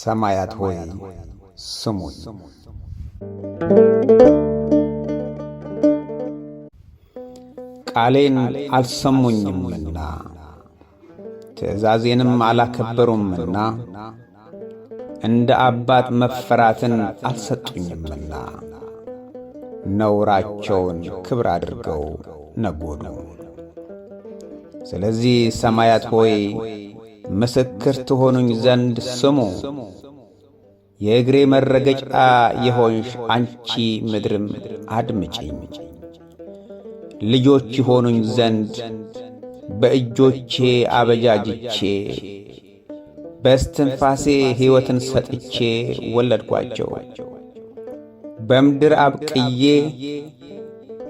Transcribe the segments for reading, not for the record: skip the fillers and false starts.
ሰማያት ሆይ ስሙኝ። ቃሌን አልሰሙኝምና ትእዛዜንም አላከበሩምና እንደ አባት መፈራትን አልሰጡኝምና ነውራቸውን ክብር አድርገው ነጎዱ። ስለዚህ ሰማያት ሆይ ምስክር ትሆኑኝ ዘንድ ስሙ። የእግሬ መረገጫ የሆንሽ አንቺ ምድርም አድምጪኝ። ልጆች ይሆኑኝ ዘንድ በእጆቼ አበጃጅቼ በስትንፋሴ ሕይወትን ሰጥቼ ወለድኳቸው። በምድር አብቅዬ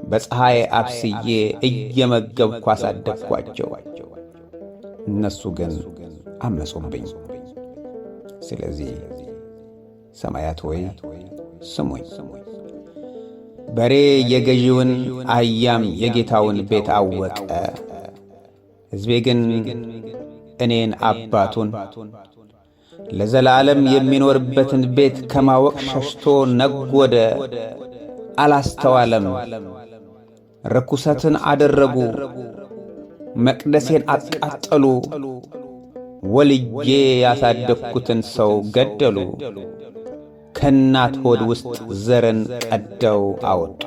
በፀሐይ አብስዬ እየመገብኩ አሳደግኳቸው። እነሱ ግን አመፁብኝ። ስለዚህ ሰማያት ሆይ ስሙኝ። በሬ የገዢውን አህያም የጌታውን ቤት አወቀ። ሕዝቤ ግን እኔን አባቱን ለዘላለም የሚኖርበትን ቤት ከማወቅ ሸሽቶ ነጎደ፣ አላስተዋለም። ርኩሰትን አደረጉ፣ መቅደሴን አቃጠሉ። ወልጄ ያሳደግኩትን ሰው ገደሉ። ከእናት ሆድ ውስጥ ዘርን ቀደው አወጡ።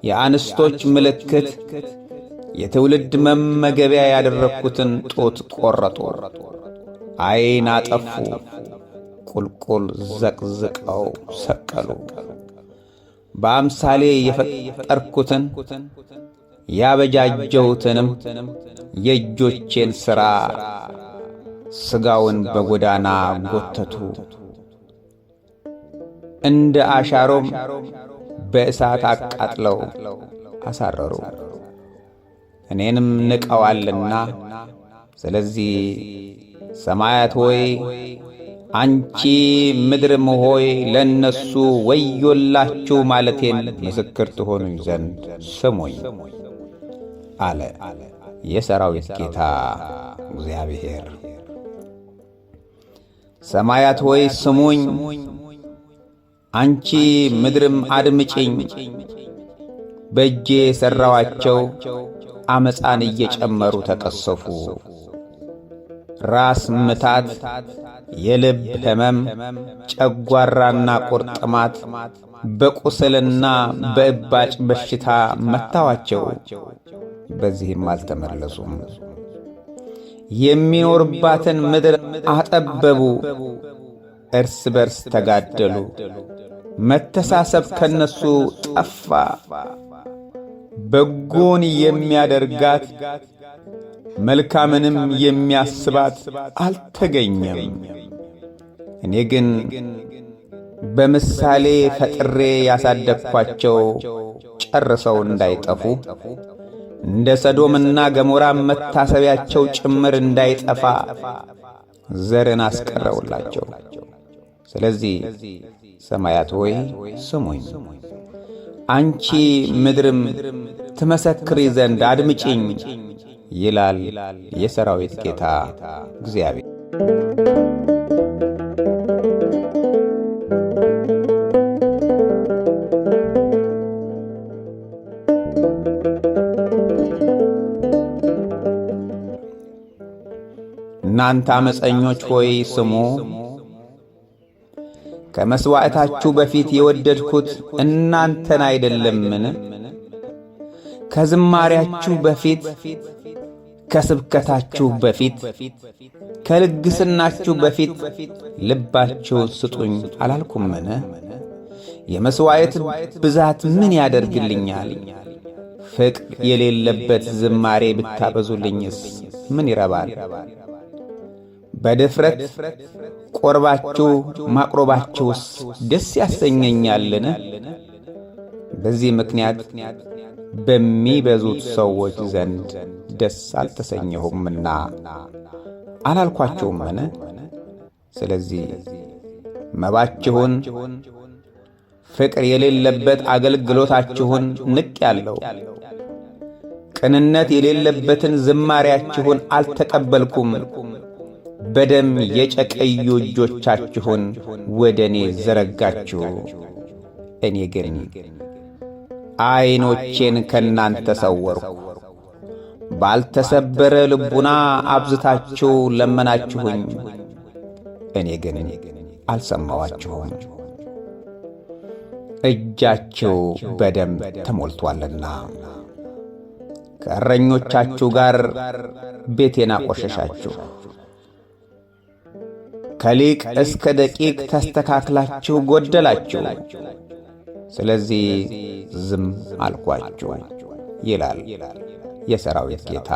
የአንስቶች ምልክት የትውልድ መመገቢያ ያደረግኩትን ጡት ቈረጡ። ዓይን አጠፉ፣ ቁልቁል ዘቅዝቀው ሰቀሉ። በአምሳሌ የፈጠርኩትን ያበጃጀሁትንም የእጆቼን ሥራ ሥጋውን በጎዳና ጐተቱ። እንደ አሻሮም በእሳት አቃጥለው አሳረሩ። እኔንም ንቀዋልና ስለዚህ ሰማያት ሆይ አንቺ ምድርም ሆይ ለእነሱ ወዮላችሁ ማለቴን ምስክር ትሆኑኝ ዘንድ ስሙኝ አለ የሠራዊት ጌታ እግዚአብሔር። ሰማያት ሆይ ስሙኝ፣ አንቺ ምድርም አድምጪኝ። በእጄ የሠራኋቸው ዓመፃን እየጨመሩ ተቀሰፉ። ራስ ምታት፣ የልብ ሕመም፣ ጨጓራና ቁርጥማት፣ በቁስልና በእባጭ በሽታ መታዋቸው። በዚህም አልተመለሱም። የሚኖርባትን ምድር አጠበቡ፣ እርስ በርስ ተጋደሉ። መተሳሰብ ከነሱ ጠፋ። በጎን የሚያደርጋት መልካምንም የሚያስባት አልተገኘም። እኔ ግን በምሳሌ ፈጥሬ ያሳደግኳቸው ጨርሰው እንዳይጠፉ እንደ ሰዶምና ገሞራ መታሰቢያቸው ጭምር እንዳይጠፋ ዘርን አስቀረውላቸው። ስለዚህ ሰማያት ሆይ ስሙኝ፣ አንቺ ምድርም ትመሰክሪ ዘንድ አድምጪኝ ይላል የሠራዊት ጌታ እግዚአብሔር። እናንተ ዓመፀኞች ሆይ ስሙ። ከመሥዋዕታችሁ በፊት የወደድኩት እናንተን አይደለምን? ከዝማሪያችሁ በፊት፣ ከስብከታችሁ በፊት፣ ከልግስናችሁ በፊት ልባችሁን ስጡኝ አላልኩምን? የመሥዋዕት ብዛት ምን ያደርግልኛል? ፍቅር የሌለበት ዝማሬ ብታበዙልኝስ ምን ይረባል? በድፍረት ቆርባችሁ ማቅረባችሁስ ደስ ያሰኘኛልን? በዚህ ምክንያት በሚበዙት ሰዎች ዘንድ ደስ አልተሰኘሁምና አላልኳችሁምን? ስለዚህ መባችሁን፣ ፍቅር የሌለበት አገልግሎታችሁን ንቄአለሁ። ቅንነት የሌለበትን ዝማሬያችሁን አልተቀበልኩም። በደም የጨቀዩ እጆቻችሁን ወደ እኔ ዘረጋችሁ። እኔ ግን ዐይኖቼን ከእናንተ ሰወርሁ። ባልተሰበረ ልቡና አብዝታችሁ ለመናችሁኝ፣ እኔ ግን አልሰማኋችሁም። እጃችሁ በደም ተሞልቶአልና ከእረኞቻችሁ ጋር ቤቴን አቆሸሻችሁ። ከሊቅ እስከ ደቂቅ ተስተካክላችሁ ጐደላችሁ። ስለዚህ ዝም አልኳችሁ ይላል የሠራዊት ጌታ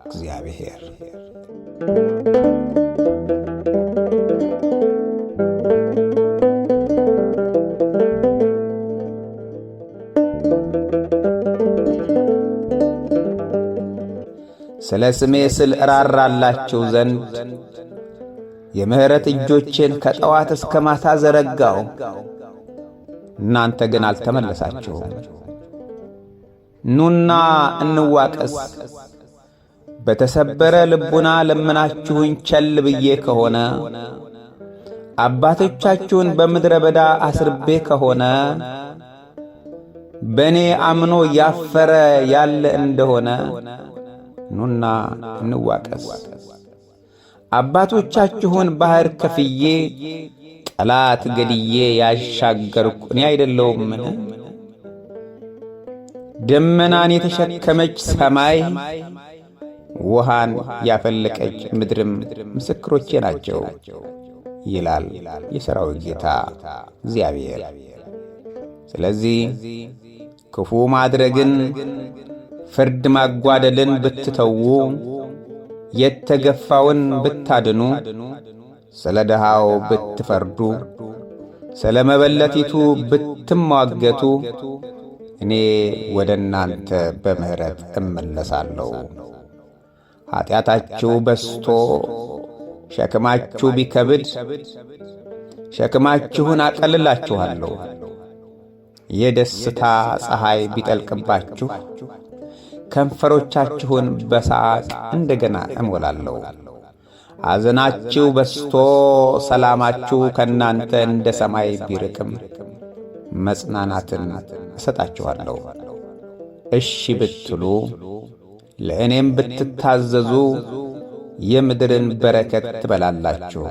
እግዚአብሔር። ስለ ስሜ ስል እራራላችሁ ዘንድ የምሕረት እጆቼን ከጠዋት እስከ ማታ ዘረጋው። እናንተ ግን አልተመለሳችሁም። ኑና እንዋቀስ። በተሰበረ ልቡና ለምናችሁኝ ቸል ብዬ ከሆነ አባቶቻችሁን በምድረ በዳ አስርቤ ከሆነ በእኔ አምኖ ያፈረ ያለ እንደሆነ ኑና እንዋቀስ። አባቶቻችሁን ባሕር ከፍዬ ጠላት ገድዬ ያሻገርኩ እኔ አይደለሁምን? ደመናን የተሸከመች ሰማይ፣ ውሃን ያፈለቀች ምድርም ምስክሮቼ ናቸው ይላል የሠራዊት ጌታ እግዚአብሔር። ስለዚህ ክፉ ማድረግን ፍርድ ማጓደልን ብትተዉ፣ የተገፋውን ብታድኑ፣ ስለ ድሃው ብትፈርዱ፣ ስለ መበለቲቱ ብትሟገቱ፣ እኔ ወደ እናንተ በምሕረት እመለሳለሁ። ኀጢአታችሁ በዝቶ ሸክማችሁ ቢከብድ ሸክማችሁን አቀልላችኋለሁ። የደስታ ፀሐይ ቢጠልቅባችሁ ከንፈሮቻችሁን በሳቅ እንደገና እሞላለሁ። ሐዘናችሁ በዝቶ ሰላማችሁ ከእናንተ እንደ ሰማይ ቢርቅም መጽናናትን እሰጣችኋለሁ። እሺ ብትሉ ለእኔም ብትታዘዙ የምድርን በረከት ትበላላችሁ፣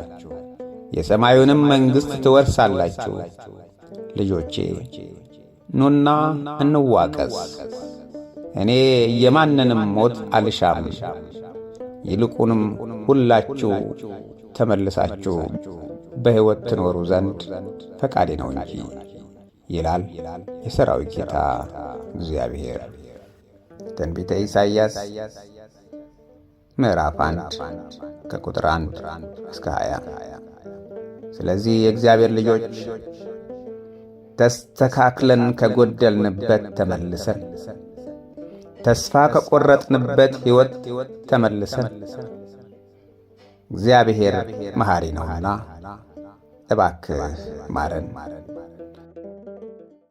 የሰማዩንም መንግሥት ትወርሳላችሁ። ልጆቼ ኑና እንዋቀስ። እኔ የማንንም ሞት አልሻም፣ ይልቁንም ሁላችሁ ተመልሳችሁ በሕይወት ትኖሩ ዘንድ ፈቃዴ ነው እንጂ ይላል የሠራዊት ጌታ እግዚአብሔር። ትንቢተ ኢሳይያስ ምዕራፍ 1 ከቁጥር 1 እስከ 20። ስለዚህ የእግዚአብሔር ልጆች ተስተካክለን ከጎደልንበት ተመልሰን፣ ተስፋ ከቈረጥንበት ሕይወት ተመልሰን፣ እግዚአብሔር መሐሪ ነውና እባክህ ማረን።